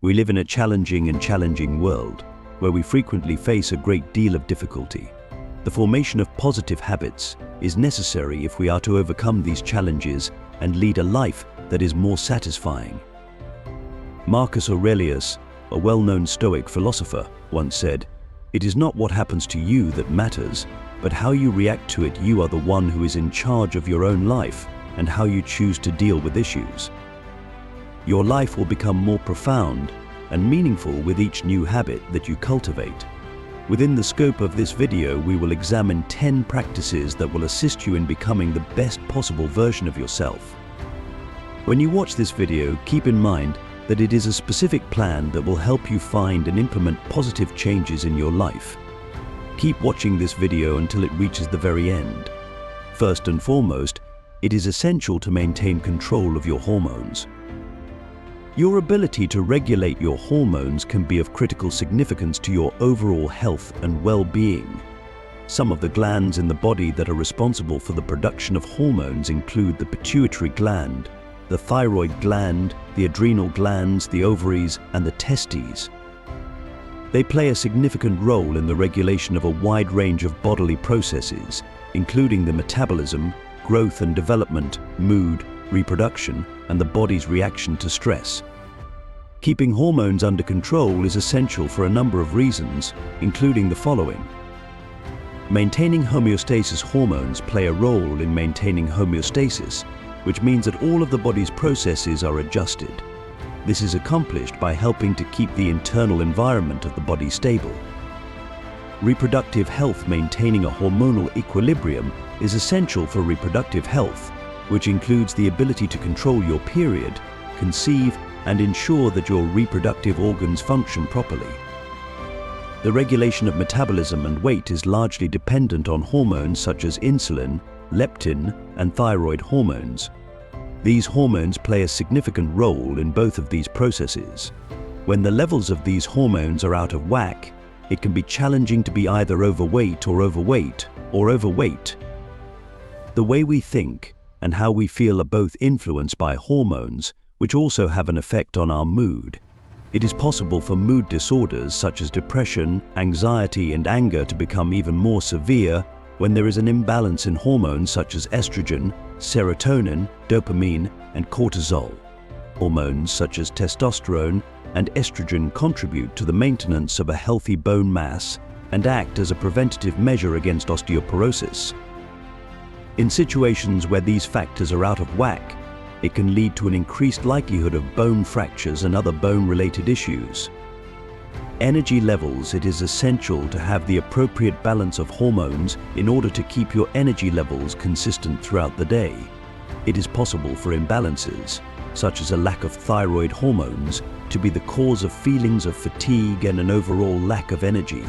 We live in a challenging world, where we frequently face a great deal of difficulty. The formation of positive habits is necessary if we are to overcome these challenges and lead a life that is more satisfying. Marcus Aurelius, a well-known Stoic philosopher, once said, "It is not what happens to you that matters, but how you react to it. You are the one who is in charge of your own life and how you choose to deal with issues." Your life will become more profound and meaningful with each new habit that you cultivate. Within the scope of this video, we will examine 10 practices that will assist you in becoming the best possible version of yourself. When you watch this video, keep in mind that it is a specific plan that will help you find and implement positive changes in your life. Keep watching this video until it reaches the very end. First and foremost, it is essential to maintain control of your hormones. Your ability to regulate your hormones can be of critical significance to your overall health and well-being. Some of the glands in the body that are responsible for the production of hormones include the pituitary gland, the thyroid gland, the adrenal glands, the ovaries, and the testes. They play a significant role in the regulation of a wide range of bodily processes, including the metabolism, growth and development, mood, reproduction, and the body's reaction to stress. Keeping hormones under control is essential for a number of reasons, including the following. Maintaining homeostasis. Hormones play a role in maintaining homeostasis, which means that all of the body's processes are adjusted. This is accomplished by helping to keep the internal environment of the body stable. Reproductive health. Maintaining a hormonal equilibrium is essential for reproductive health, which includes the ability to control your period, conceive, and ensure that your reproductive organs function properly. The regulation of metabolism and weight is largely dependent on hormones such as insulin, leptin, and thyroid hormones. These hormones play a significant role in both of these processes. When the levels of these hormones are out of whack, it can be challenging to be either overweight or overweight. The way we think and how we feel are both influenced by hormones, which also have an effect on our mood. It is possible for mood disorders such as depression, anxiety, and anger to become even more severe when there is an imbalance in hormones such as estrogen, serotonin, dopamine, and cortisol. Hormones such as testosterone and estrogen contribute to the maintenance of a healthy bone mass and act as a preventative measure against osteoporosis. In situations where these factors are out of whack, it can lead to an increased likelihood of bone fractures and other bone-related issues. Energy levels. It is essential to have the appropriate balance of hormones in order to keep your energy levels consistent throughout the day. It is possible for imbalances, such as a lack of thyroid hormones, to be the cause of feelings of fatigue and an overall lack of energy.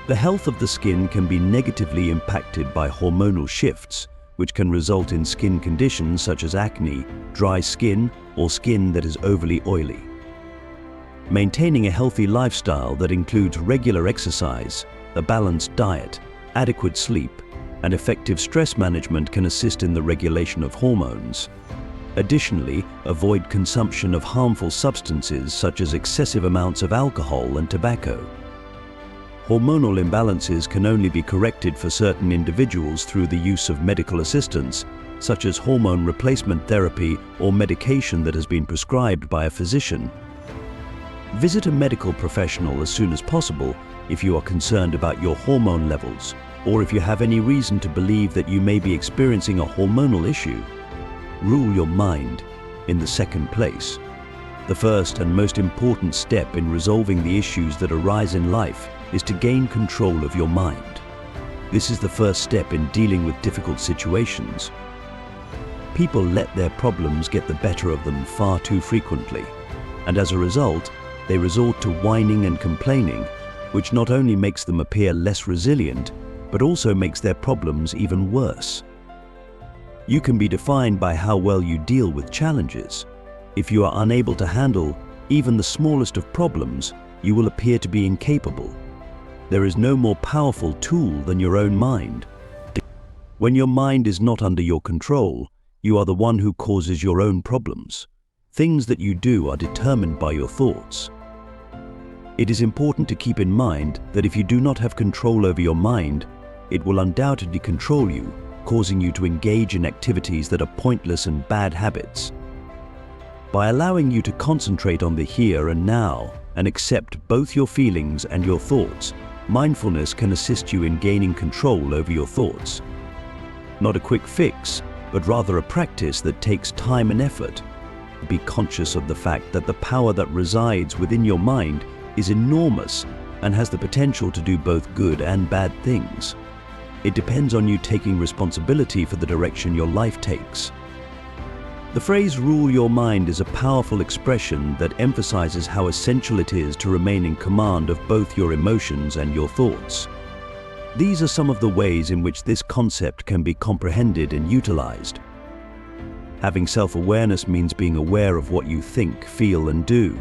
The health of the skin can be negatively impacted by hormonal shifts, which can result in skin conditions such as acne, dry skin, or skin that is overly oily. Maintaining a healthy lifestyle that includes regular exercise, a balanced diet, adequate sleep, and effective stress management can assist in the regulation of hormones. Additionally, avoid consumption of harmful substances such as excessive amounts of alcohol and tobacco. Hormonal imbalances can only be corrected for certain individuals through the use of medical assistance, such as hormone replacement therapy or medication that has been prescribed by a physician. Visit a medical professional as soon as possible if you are concerned about your hormone levels, or if you have any reason to believe that you may be experiencing a hormonal issue. Rule your mind in the second place. The first and most important step in resolving the issues that arise in life is to gain control of your mind. This is the first step in dealing with difficult situations. People let their problems get the better of them far too frequently, and as a result, they resort to whining and complaining, which not only makes them appear less resilient, but also makes their problems even worse. You can be defined by how well you deal with challenges. If you are unable to handle even the smallest of problems, you will appear to be incapable. There is no more powerful tool than your own mind. When your mind is not under your control, you are the one who causes your own problems. Things that you do are determined by your thoughts. It is important to keep in mind that if you do not have control over your mind, it will undoubtedly control you, causing you to engage in activities that are pointless and bad habits. By allowing you to concentrate on the here and now and accept both your feelings and your thoughts, mindfulness can assist you in gaining control over your thoughts. Not a quick fix, but rather a practice that takes time and effort. Be conscious of the fact that the power that resides within your mind is enormous and has the potential to do both good and bad things. It depends on you taking responsibility for the direction your life takes. The phrase "rule your mind" is a powerful expression that emphasizes how essential it is to remain in command of both your emotions and your thoughts. These are some of the ways in which this concept can be comprehended and utilized. Having self-awareness means being aware of what you think, feel, and do.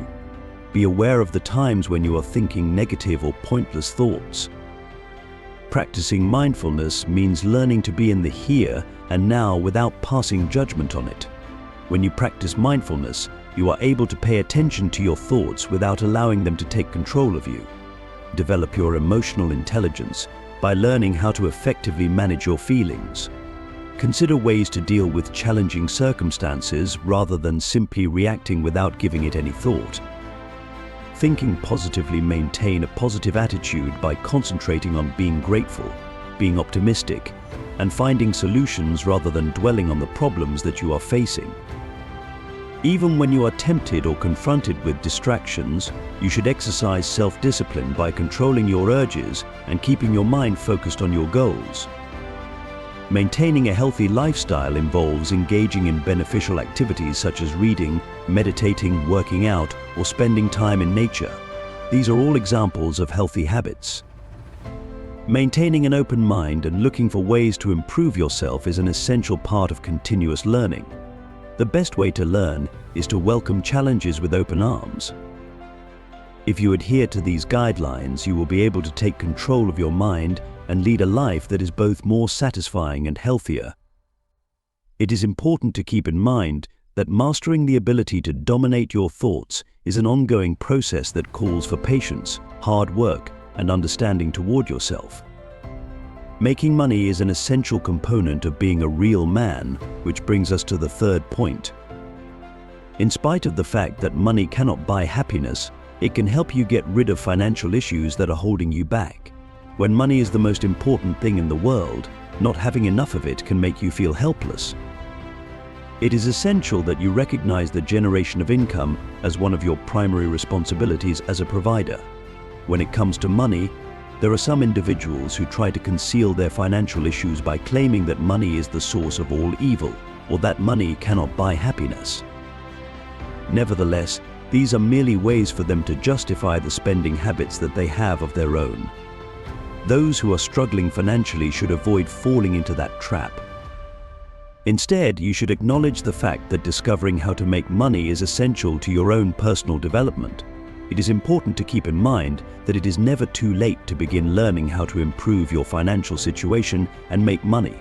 Be aware of the times when you are thinking negative or pointless thoughts. Practicing mindfulness means learning to be in the here and now without passing judgment on it. When you practice mindfulness, you are able to pay attention to your thoughts without allowing them to take control of you. Develop your emotional intelligence by learning how to effectively manage your feelings. Consider ways to deal with challenging circumstances rather than simply reacting without giving it any thought. Thinking positively, maintain a positive attitude by concentrating on being grateful, being optimistic, and finding solutions rather than dwelling on the problems that you are facing. Even when you are tempted or confronted with distractions, you should exercise self-discipline by controlling your urges and keeping your mind focused on your goals. Maintaining a healthy lifestyle involves engaging in beneficial activities such as reading, meditating, working out, or spending time in nature. These are all examples of healthy habits. Maintaining an open mind and looking for ways to improve yourself is an essential part of continuous learning. The best way to learn is to welcome challenges with open arms. If you adhere to these guidelines, you will be able to take control of your mind and lead a life that is both more satisfying and healthier. It is important to keep in mind that mastering the ability to dominate your thoughts is an ongoing process that calls for patience, hard work, and understanding toward yourself. Making money is an essential component of being a real man, which brings us to the third point. In spite of the fact that money cannot buy happiness, it can help you get rid of financial issues that are holding you back. When money is the most important thing in the world, not having enough of it can make you feel helpless. It is essential that you recognize the generation of income as one of your primary responsibilities as a provider. When it comes to money, there are some individuals who try to conceal their financial issues by claiming that money is the source of all evil, or that money cannot buy happiness. Nevertheless, these are merely ways for them to justify the spending habits that they have of their own. Those who are struggling financially should avoid falling into that trap. Instead, you should acknowledge the fact that discovering how to make money is essential to your own personal development. It is important to keep in mind that it is never too late to begin learning how to improve your financial situation and make money.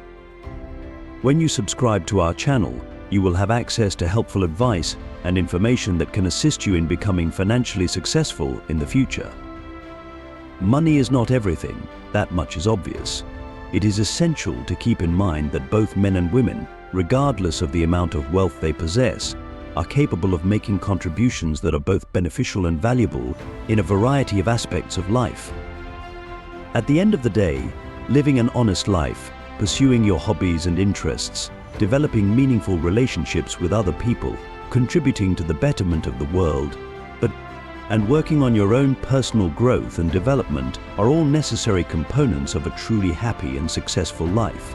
When you subscribe to our channel, you will have access to helpful advice and information that can assist you in becoming financially successful in the future. Money is not everything, that much is obvious. It is essential to keep in mind that both men and women, regardless of the amount of wealth they possess, are capable of making contributions that are both beneficial and valuable in a variety of aspects of life. At the end of the day, living an honest life, pursuing your hobbies and interests, developing meaningful relationships with other people, contributing to the betterment of the world, and working on your own personal growth and development are all necessary components of a truly happy and successful life.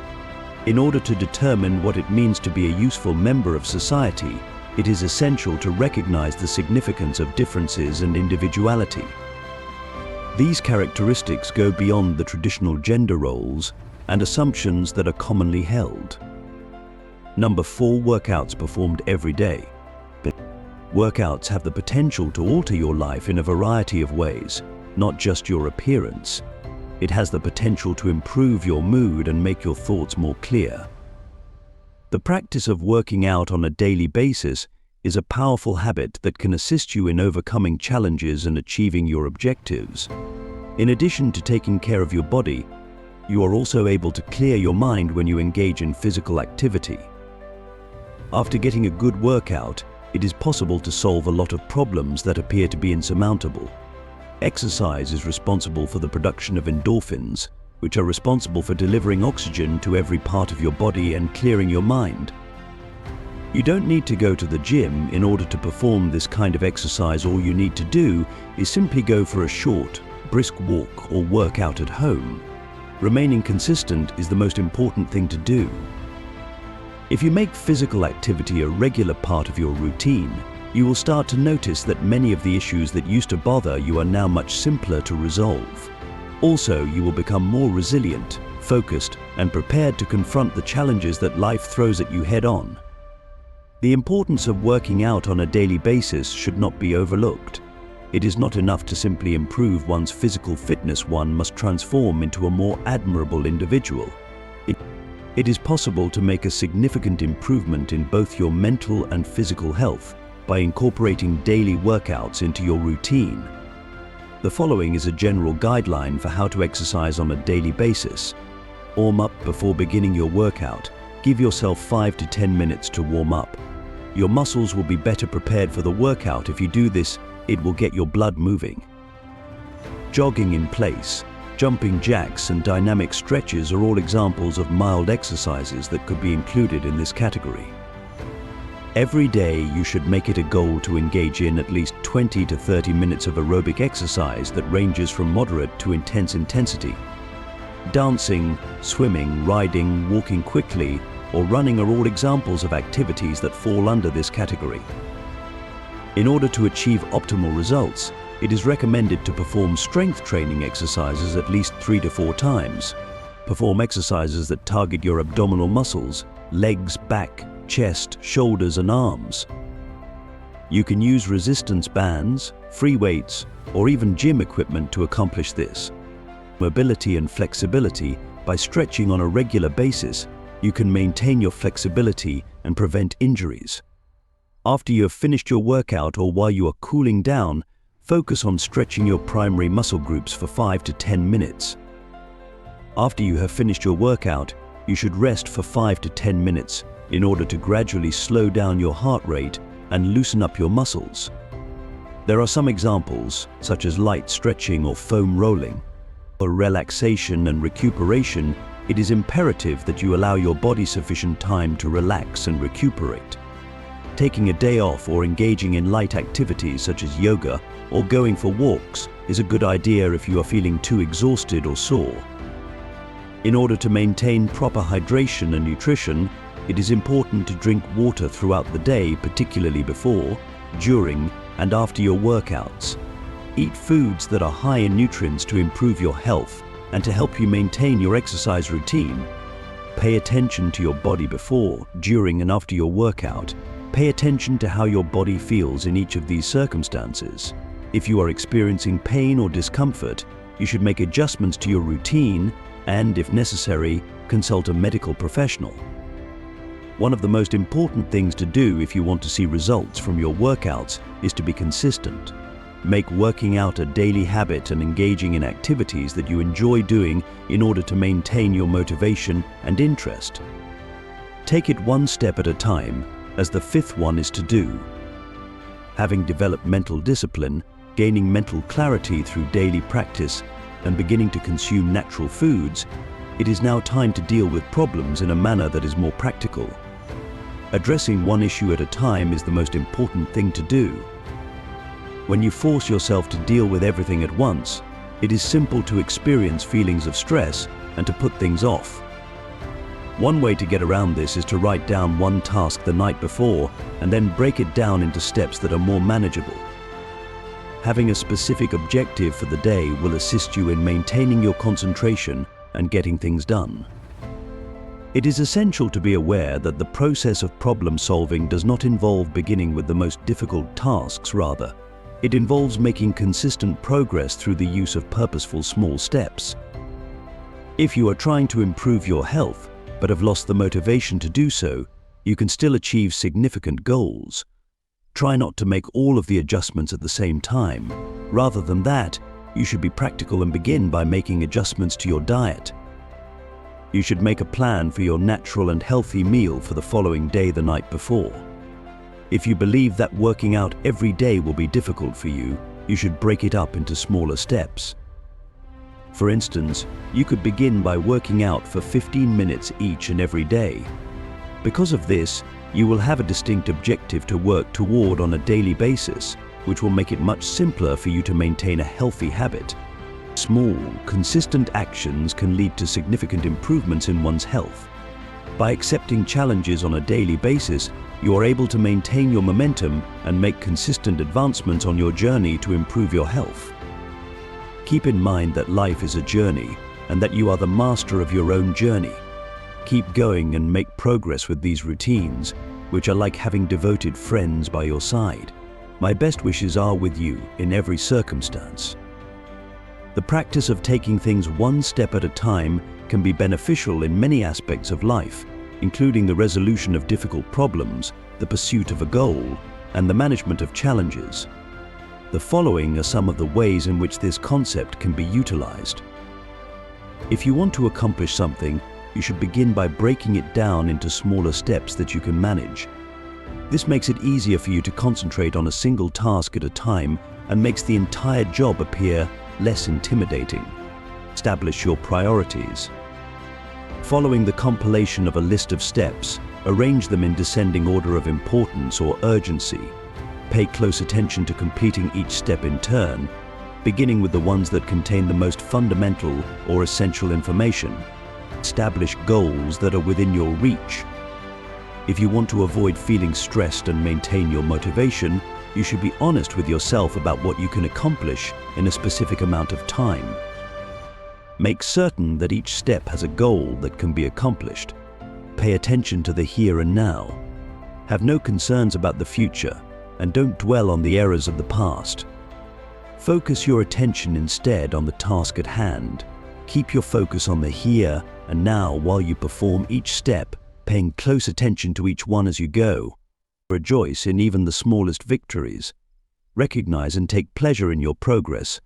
In order to determine what it means to be a useful member of society, it is essential to recognize the significance of differences and individuality. These characteristics go beyond the traditional gender roles and assumptions that are commonly held. Number 4, workouts performed every day. Workouts have the potential to alter your life in a variety of ways, not just your appearance. It has the potential to improve your mood and make your thoughts more clear. The practice of working out on a daily basis is a powerful habit that can assist you in overcoming challenges and achieving your objectives. In addition to taking care of your body, you are also able to clear your mind when you engage in physical activity. After getting a good workout, it is possible to solve a lot of problems that appear to be insurmountable. Exercise is responsible for the production of endorphins, which are responsible for delivering oxygen to every part of your body and clearing your mind. You don't need to go to the gym in order to perform this kind of exercise. All you need to do is simply go for a short, brisk walk or work out at home. Remaining consistent is the most important thing to do. If you make physical activity a regular part of your routine, you will start to notice that many of the issues that used to bother you are now much simpler to resolve. Also, you will become more resilient, focused, and prepared to confront the challenges that life throws at you head-on. The importance of working out on a daily basis should not be overlooked. It is not enough to simply improve one's physical fitness. One must transform into a more admirable individual. It is possible to make a significant improvement in both your mental and physical health by incorporating daily workouts into your routine. The following is a general guideline for how to exercise on a daily basis. Warm up before beginning your workout. Give yourself 5 to 10 minutes to warm up. Your muscles will be better prepared for the workout. If you do this, it will get your blood moving. Jogging in place, jumping jacks and dynamic stretches are all examples of mild exercises that could be included in this category. Every day you should make it a goal to engage in at least 20 to 30 minutes of aerobic exercise that ranges from moderate to intense intensity. Dancing, swimming, riding, walking quickly, or running are all examples of activities that fall under this category. In order to achieve optimal results, it is recommended to perform strength training exercises at least 3 to 4 times. Perform exercises that target your abdominal muscles, legs, back, chest, shoulders, and arms. You can use resistance bands, free weights, or even gym equipment to accomplish this. Mobility and flexibility. By stretching on a regular basis, you can maintain your flexibility and prevent injuries. After you have finished your workout or while you are cooling down, focus on stretching your primary muscle groups for 5 to 10 minutes. After you have finished your workout, you should rest for 5 to 10 minutes in order to gradually slow down your heart rate and loosen up your muscles. There are some examples, such as light stretching or foam rolling. For relaxation and recuperation, it is imperative that you allow your body sufficient time to relax and recuperate. Taking a day off or engaging in light activities such as yoga or going for walks is a good idea if you are feeling too exhausted or sore. In order to maintain proper hydration and nutrition, it is important to drink water throughout the day, particularly before, during, and after your workouts. Eat foods that are high in nutrients to improve your health and to help you maintain your exercise routine. Pay attention to your body before, during, and after your workout. Pay attention to how your body feels in each of these circumstances. If you are experiencing pain or discomfort, you should make adjustments to your routine and, if necessary, consult a medical professional. One of the most important things to do if you want to see results from your workouts is to be consistent. Make working out a daily habit and engaging in activities that you enjoy doing in order to maintain your motivation and interest. Take it one step at a time, as the fifth one is to do. Having developed mental discipline, gaining mental clarity through daily practice, and beginning to consume natural foods, it is now time to deal with problems in a manner that is more practical. Addressing one issue at a time is the most important thing to do. When you force yourself to deal with everything at once, it is simple to experience feelings of stress and to put things off. One way to get around this is to write down one task the night before and then break it down into steps that are more manageable. Having a specific objective for the day will assist you in maintaining your concentration and getting things done. It is essential to be aware that the process of problem solving does not involve beginning with the most difficult tasks. Rather, it involves making consistent progress through the use of purposeful small steps. If you are trying to improve your health but have lost the motivation to do so, you can still achieve significant goals. Try not to make all of the adjustments at the same time. Rather than that, you should be practical and begin by making adjustments to your diet. You should make a plan for your natural and healthy meal for the following day the night before. If you believe that working out every day will be difficult for you, you should break it up into smaller steps. For instance, you could begin by working out for 15 minutes each and every day. Because of this, you will have a distinct objective to work toward on a daily basis, which will make it much simpler for you to maintain a healthy habit. Small, consistent actions can lead to significant improvements in one's health. By accepting challenges on a daily basis, you are able to maintain your momentum and make consistent advancements on your journey to improve your health. Keep in mind that life is a journey and that you are the master of your own journey. Keep going and make progress with these routines, which are like having devoted friends by your side. My best wishes are with you in every circumstance. The practice of taking things one step at a time can be beneficial in many aspects of life, including the resolution of difficult problems, the pursuit of a goal, and the management of challenges. The following are some of the ways in which this concept can be utilized. If you want to accomplish something, you should begin by breaking it down into smaller steps that you can manage. This makes it easier for you to concentrate on a single task at a time and makes the entire job appear less intimidating. Establish your priorities. Following the compilation of a list of steps, arrange them in descending order of importance or urgency. Pay close attention to completing each step in turn, beginning with the ones that contain the most fundamental or essential information. Establish goals that are within your reach. If you want to avoid feeling stressed and maintain your motivation, you should be honest with yourself about what you can accomplish in a specific amount of time. Make certain that each step has a goal that can be accomplished. Pay attention to the here and now. Have no concerns about the future, and don't dwell on the errors of the past. Focus your attention instead on the task at hand. Keep your focus on the here and now while you perform each step, paying close attention to each one as you go. Rejoice in even the smallest victories. Recognize and take pleasure in your progress,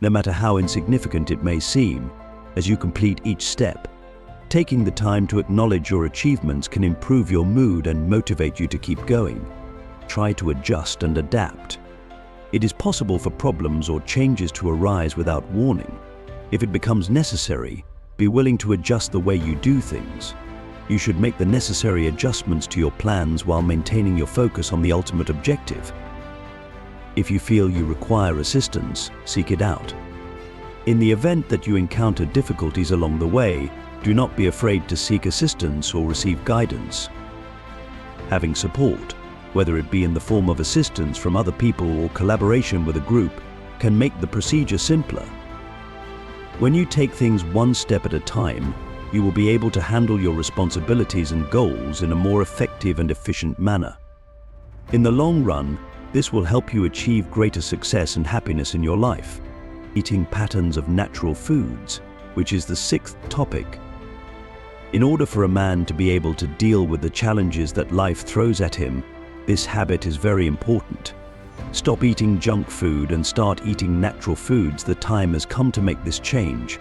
no matter how insignificant it may seem, as you complete each step. Taking the time to acknowledge your achievements can improve your mood and motivate you to keep going. Try to adjust and adapt. It is possible for problems or changes to arise without warning. If it becomes necessary, be willing to adjust the way you do things. You should make the necessary adjustments to your plans while maintaining your focus on the ultimate objective. If you feel you require assistance, seek it out. In the event that you encounter difficulties along the way, do not be afraid to seek assistance or receive guidance. Having support, whether it be in the form of assistance from other people or collaboration with a group, can make the procedure simpler. When you take things one step at a time, you will be able to handle your responsibilities and goals in a more effective and efficient manner. In the long run, this will help you achieve greater success and happiness in your life. Eating patterns of natural foods, which is the sixth topic. In order for a man to be able to deal with the challenges that life throws at him, this habit is very important. Stop eating junk food and start eating natural foods. The time has come to make this change.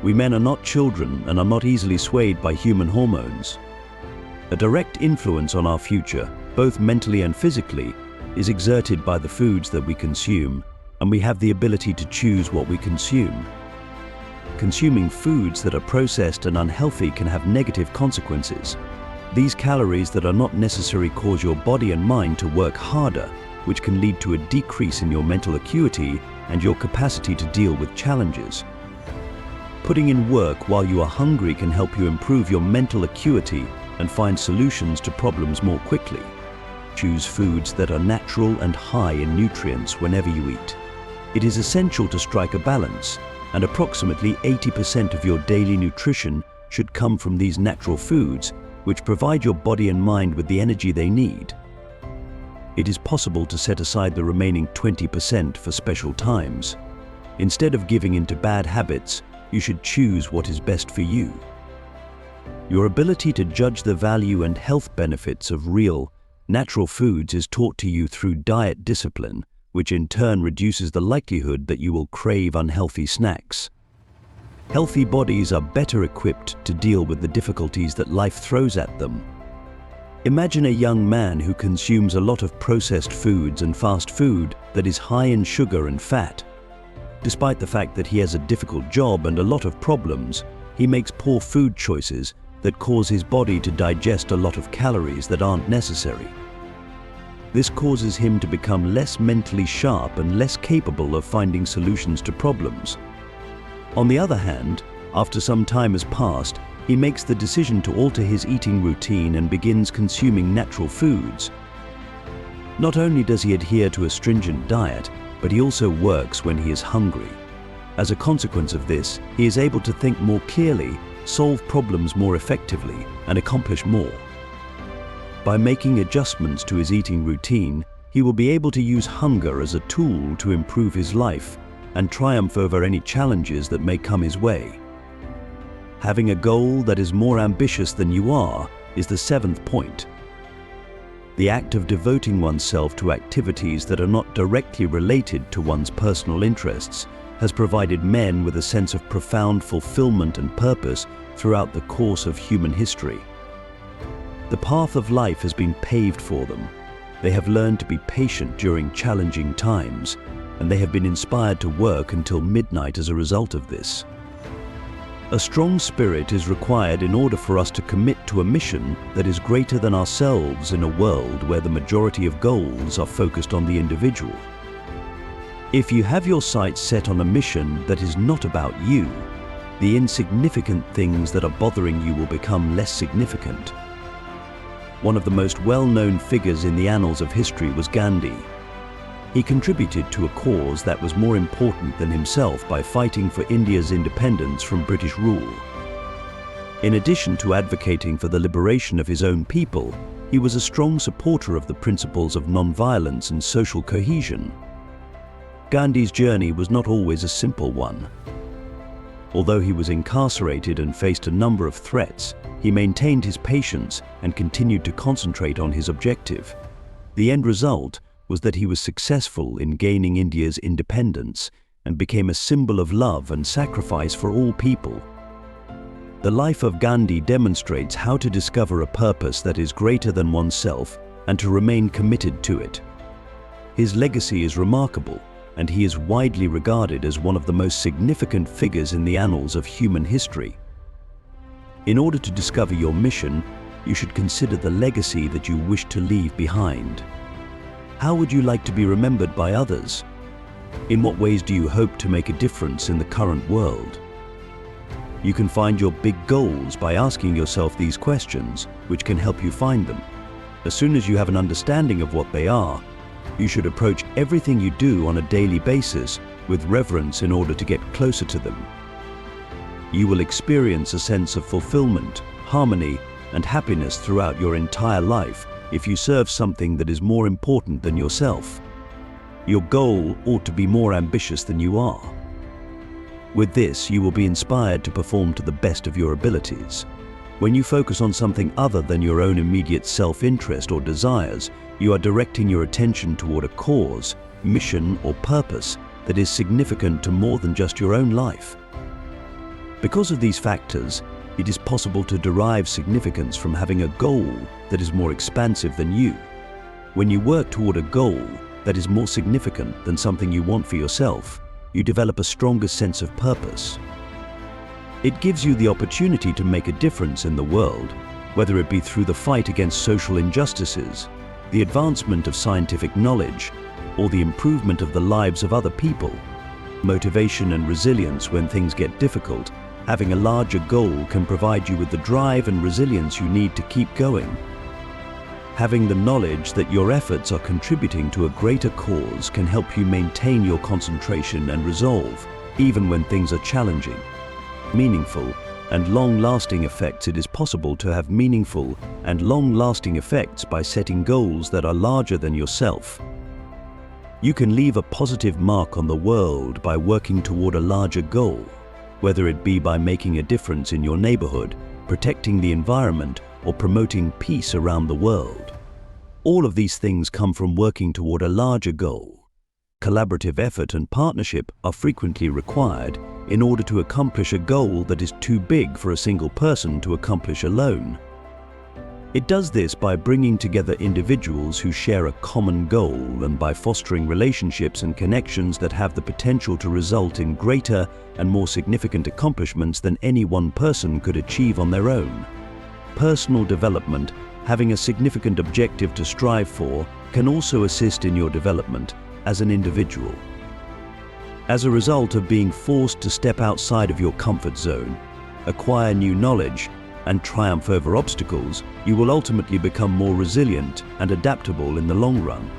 We men are not children and are not easily swayed by human hormones. A direct influence on our future, both mentally and physically, is exerted by the foods that we consume, and we have the ability to choose what we consume. Consuming foods that are processed and unhealthy can have negative consequences. These calories that are not necessary cause your body and mind to work harder, which can lead to a decrease in your mental acuity and your capacity to deal with challenges. Putting in work while you are hungry can help you improve your mental acuity and find solutions to problems more quickly. Choose foods that are natural and high in nutrients whenever you eat. It is essential to strike a balance, and approximately 80% of your daily nutrition should come from these natural foods, which provide your body and mind with the energy they need. It is possible to set aside the remaining 20% for special times. Instead of giving into bad habits, you should choose what is best for you. Your ability to judge the value and health benefits of real, Natural foods is taught to you through diet discipline, which in turn reduces the likelihood that you will crave unhealthy snacks. Healthy bodies are better equipped to deal with the difficulties that life throws at them. Imagine a young man who consumes a lot of processed foods and fast food that is high in sugar and fat. Despite the fact that he has a difficult job and a lot of problems, he makes poor food choices that cause his body to digest a lot of calories that aren't necessary. This causes him to become less mentally sharp and less capable of finding solutions to problems. On the other hand, after some time has passed, he makes the decision to alter his eating routine and begins consuming natural foods. Not only does he adhere to a stringent diet, but he also works when he is hungry. As a consequence of this, he is able to think more clearly, solve problems more effectively, and accomplish more. By making adjustments to his eating routine, he will be able to use hunger as a tool to improve his life and triumph over any challenges that may come his way. Having a goal that is more ambitious than you are is the seventh point. The act of devoting oneself to activities that are not directly related to one's personal interests has provided men with a sense of profound fulfillment and purpose throughout the course of human history. The path of life has been paved for them. They have learned to be patient during challenging times, and they have been inspired to work until midnight as a result of this. A strong spirit is required in order for us to commit to a mission that is greater than ourselves in a world where the majority of goals are focused on the individual. If you have your sights set on a mission that is not about you, the insignificant things that are bothering you will become less significant. One of the most well-known figures in the annals of history was Gandhi. He contributed to a cause that was more important than himself by fighting for India's independence from British rule. In addition to advocating for the liberation of his own people, he was a strong supporter of the principles of non-violence and social cohesion. Gandhi's journey was not always a simple one. Although he was incarcerated and faced a number of threats, he maintained his patience and continued to concentrate on his objective. The end result was that he was successful in gaining India's independence and became a symbol of love and sacrifice for all people. The life of Gandhi demonstrates how to discover a purpose that is greater than oneself and to remain committed to it. His legacy is remarkable, and he is widely regarded as one of the most significant figures in the annals of human history. In order to discover your mission, you should consider the legacy that you wish to leave behind. How would you like to be remembered by others? In what ways do you hope to make a difference in the current world? You can find your big goals by asking yourself these questions, which can help you find them. As soon as you have an understanding of what they are, you should approach everything you do on a daily basis with reverence in order to get closer to them. You will experience a sense of fulfillment, harmony, and happiness throughout your entire life if you serve something that is more important than yourself. Your goal ought to be more ambitious than you are. With this, you will be inspired to perform to the best of your abilities. When you focus on something other than your own immediate self-interest or desires, you are directing your attention toward a cause, mission, or purpose that is significant to more than just your own life. Because of these factors, it is possible to derive significance from having a goal that is more expansive than you. When you work toward a goal that is more significant than something you want for yourself, you develop a stronger sense of purpose. It gives you the opportunity to make a difference in the world, whether it be through the fight against social injustices, the advancement of scientific knowledge, or the improvement of the lives of other people. Motivation and resilience when things get difficult. Having a larger goal can provide you with the drive and resilience you need to keep going. Having the knowledge that your efforts are contributing to a greater cause can help you maintain your concentration and resolve, even when things are challenging. Meaningful and long-lasting effects. It is possible to have meaningful and long-lasting effects by setting goals that are larger than yourself. You can leave a positive mark on the world by working toward a larger goal, whether it be by making a difference in your neighborhood, protecting the environment, or promoting peace around the world. All of these things come from working toward a larger goal. Collaborative effort and partnership are frequently required in order to accomplish a goal that is too big for a single person to accomplish alone. It does this by bringing together individuals who share a common goal and by fostering relationships and connections that have the potential to result in greater and more significant accomplishments than any one person could achieve on their own. Personal development, having a significant objective to strive for, can also assist in your development as an individual. As a result of being forced to step outside of your comfort zone, acquire new knowledge, and triumph over obstacles, you will ultimately become more resilient and adaptable in the long run.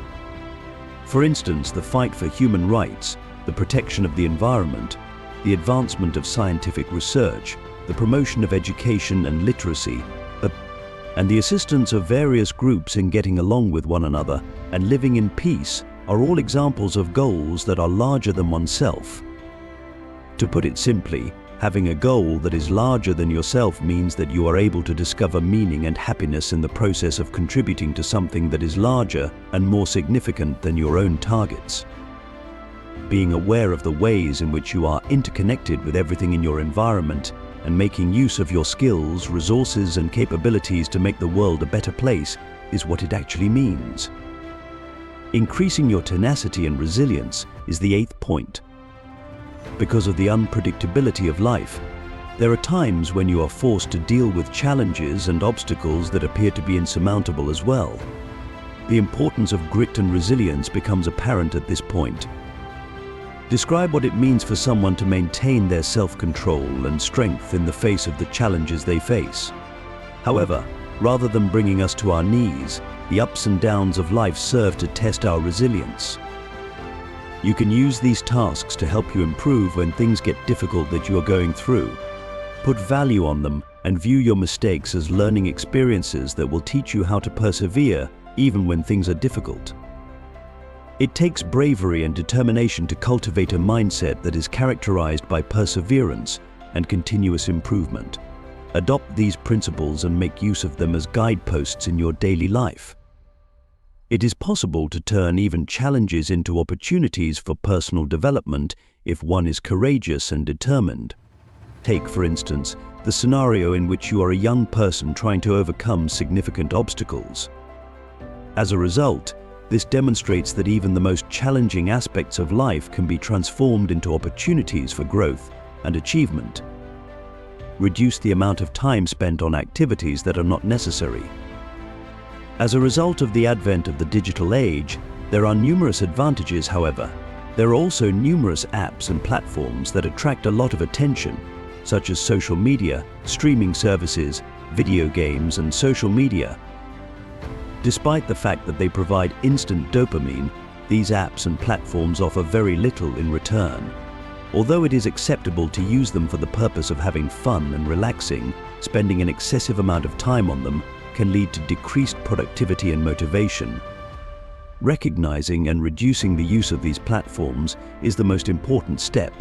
For instance, the fight for human rights, the protection of the environment, the advancement of scientific research, the promotion of education and literacy, and the assistance of various groups in getting along with one another and living in peace are all examples of goals that are larger than oneself. To put it simply, having a goal that is larger than yourself means that you are able to discover meaning and happiness in the process of contributing to something that is larger and more significant than your own targets. Being aware of the ways in which you are interconnected with everything in your environment and making use of your skills, resources, and capabilities to make the world a better place is what it actually means. Increasing your tenacity and resilience is the 8th point. Because of the unpredictability of life, there are times when you are forced to deal with challenges and obstacles that appear to be insurmountable as well. The importance of grit and resilience becomes apparent at this point. Describe what it means for someone to maintain their self-control and strength in the face of the challenges they face. However, rather than bringing us to our knees, the ups and downs of life serve to test our resilience. You can use these tasks to help you improve when things get difficult that you are going through. Put value on them and view your mistakes as learning experiences that will teach you how to persevere even when things are difficult. It takes bravery and determination to cultivate a mindset that is characterized by perseverance and continuous improvement. Adopt these principles and make use of them as guideposts in your daily life. It is possible to turn even challenges into opportunities for personal development if one is courageous and determined. Take, for instance, the scenario in which you are a young person trying to overcome significant obstacles. As a result, this demonstrates that even the most challenging aspects of life can be transformed into opportunities for growth and achievement. Reduce the amount of time spent on activities that are not necessary. As a result of the advent of the digital age, there are numerous advantages, however. There are also numerous apps and platforms that attract a lot of attention, such as social media, streaming services, video games, and social media. Despite the fact that they provide instant dopamine, these apps and platforms offer very little in return. Although it is acceptable to use them for the purpose of having fun and relaxing, spending an excessive amount of time on them can lead to decreased productivity and motivation. Recognizing and reducing the use of these platforms is the most important step.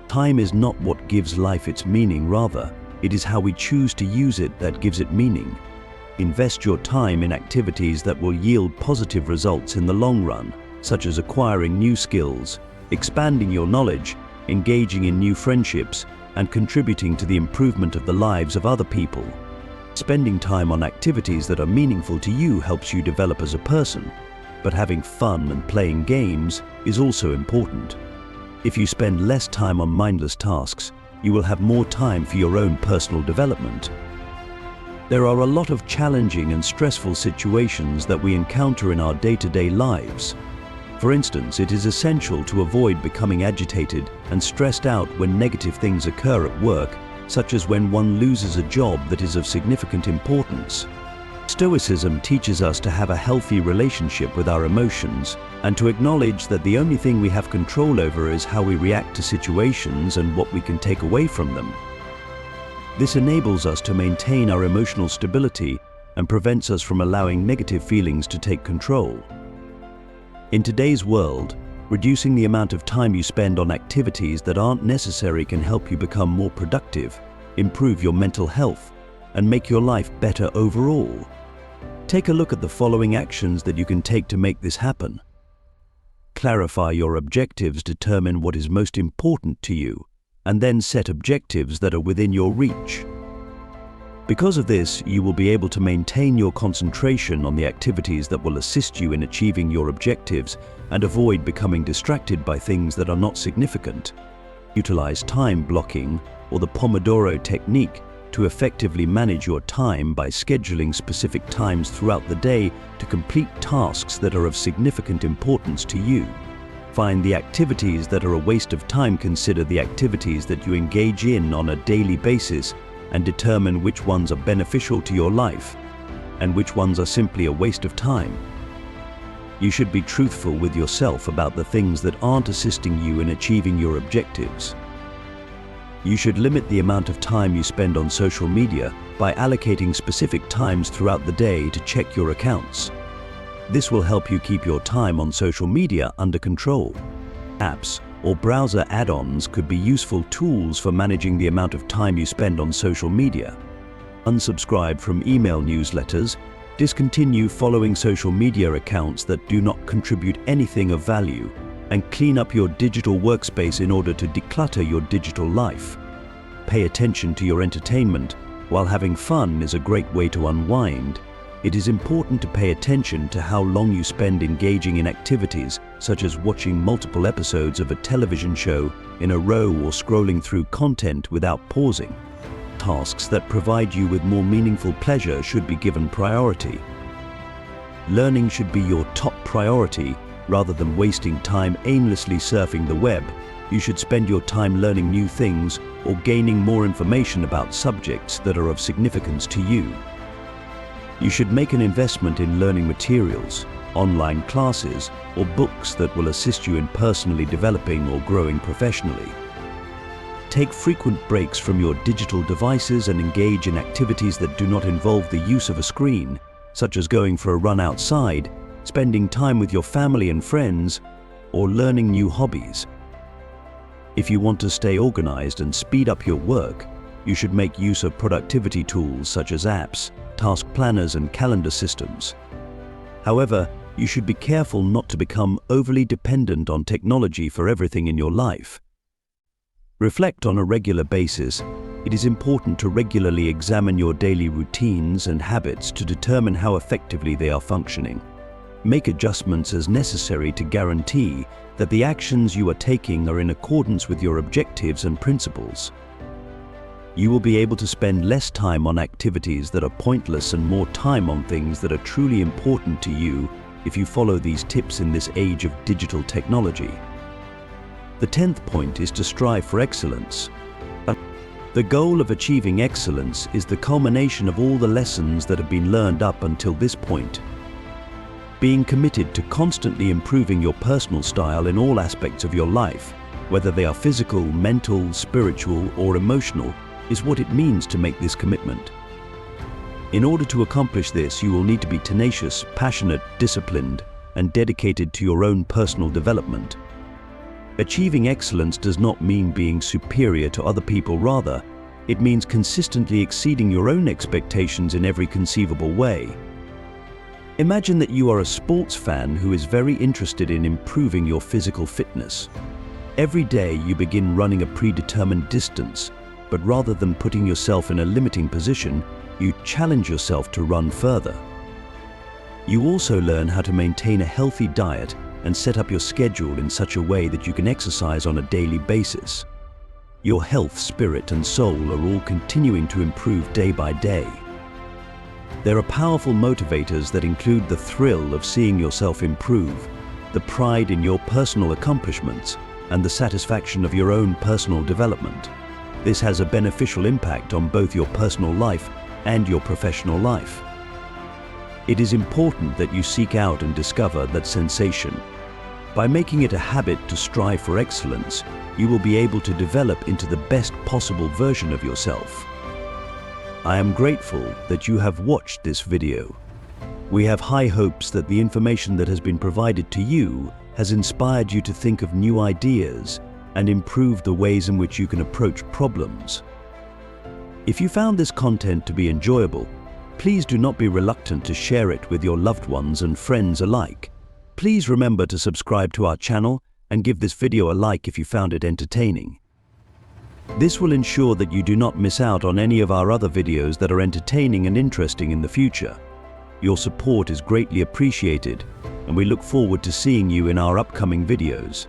Time is not what gives life its meaning, rather, it is how we choose to use it that gives it meaning. Invest your time in activities that will yield positive results in the long run, such as acquiring new skills, expanding your knowledge, engaging in new friendships, and contributing to the improvement of the lives of other people. Spending time on activities that are meaningful to you helps you develop as a person, but having fun and playing games is also important. If you spend less time on mindless tasks, you will have more time for your own personal development. There are a lot of challenging and stressful situations that we encounter in our day-to-day lives. For instance, it is essential to avoid becoming agitated and stressed out when negative things occur at work, such as when one loses a job that is of significant importance. Stoicism teaches us to have a healthy relationship with our emotions and to acknowledge that the only thing we have control over is how we react to situations and what we can take away from them. This enables us to maintain our emotional stability and prevents us from allowing negative feelings to take control. In today's world, reducing the amount of time you spend on activities that aren't necessary can help you become more productive, improve your mental health, and make your life better overall. Take a look at the following actions that you can take to make this happen. Clarify your objectives, determine what is most important to you, and then set objectives that are within your reach. Because of this, you will be able to maintain your concentration on the activities that will assist you in achieving your objectives and avoid becoming distracted by things that are not significant. Utilize time blocking or the Pomodoro technique to effectively manage your time by scheduling specific times throughout the day to complete tasks that are of significant importance to you. Find the activities that are a waste of time. Consider the activities that you engage in on a daily basis and determine which ones are beneficial to your life and which ones are simply a waste of time. You should be truthful with yourself about the things that aren't assisting you in achieving your objectives. You should limit the amount of time you spend on social media by allocating specific times throughout the day to check your accounts. This will help you keep your time on social media under control. Apps or browser add-ons could be useful tools for managing the amount of time you spend on social media. Unsubscribe from email newsletters. Discontinue following social media accounts that do not contribute anything of value, and clean up your digital workspace in order to declutter your digital life. Pay attention to your entertainment. While having fun is a great way to unwind, it is important to pay attention to how long you spend engaging in activities such as watching multiple episodes of a television show in a row or scrolling through content without pausing. Tasks that provide you with more meaningful pleasure should be given priority. Learning should be your top priority rather than wasting time aimlessly surfing the web. You should spend your time learning new things or gaining more information about subjects that are of significance to you. You should make an investment in learning materials, online classes, or books that will assist you in personally developing or growing professionally. Take frequent breaks from your digital devices and engage in activities that do not involve the use of a screen, such as going for a run outside, spending time with your family and friends, or learning new hobbies. If you want to stay organized and speed up your work, you should make use of productivity tools such as apps, task planners, and calendar systems. However, you should be careful not to become overly dependent on technology for everything in your life. Reflect on a regular basis. It is important to regularly examine your daily routines and habits to determine how effectively they are functioning. Make adjustments as necessary to guarantee that the actions you are taking are in accordance with your objectives and principles. You will be able to spend less time on activities that are pointless and more time on things that are truly important to you if you follow these tips in this age of digital technology. The 10th point is to strive for excellence. The goal of achieving excellence is the culmination of all the lessons that have been learned up until this point. Being committed to constantly improving your personal style in all aspects of your life, whether they are physical, mental, spiritual, or emotional, is what it means to make this commitment. In order to accomplish this, you will need to be tenacious, passionate, disciplined, and dedicated to your own personal development. Achieving excellence does not mean being superior to other people. Rather, it means consistently exceeding your own expectations in every conceivable way. Imagine that you are a sports fan who is very interested in improving your physical fitness. Every day you begin running a predetermined distance, but rather than putting yourself in a limiting position, you challenge yourself to run further. You also learn how to maintain a healthy diet and set up your schedule in such a way that you can exercise on a daily basis. Your health, spirit, and soul are all continuing to improve day by day. There are powerful motivators that include the thrill of seeing yourself improve, the pride in your personal accomplishments, and the satisfaction of your own personal development. This has a beneficial impact on both your personal life and your professional life. It is important that you seek out and discover that sensation. By making it a habit to strive for excellence, you will be able to develop into the best possible version of yourself. I am grateful that you have watched this video. We have high hopes that the information that has been provided to you has inspired you to think of new ideas and improve the ways in which you can approach problems. If you found this content to be enjoyable, Please do not be reluctant to share it with your loved ones and friends alike. Please remember to subscribe to our channel and give this video a like if you found it entertaining. This will ensure that you do not miss out on any of our other videos that are entertaining and interesting in the future. Your support is greatly appreciated, and we look forward to seeing you in our upcoming videos.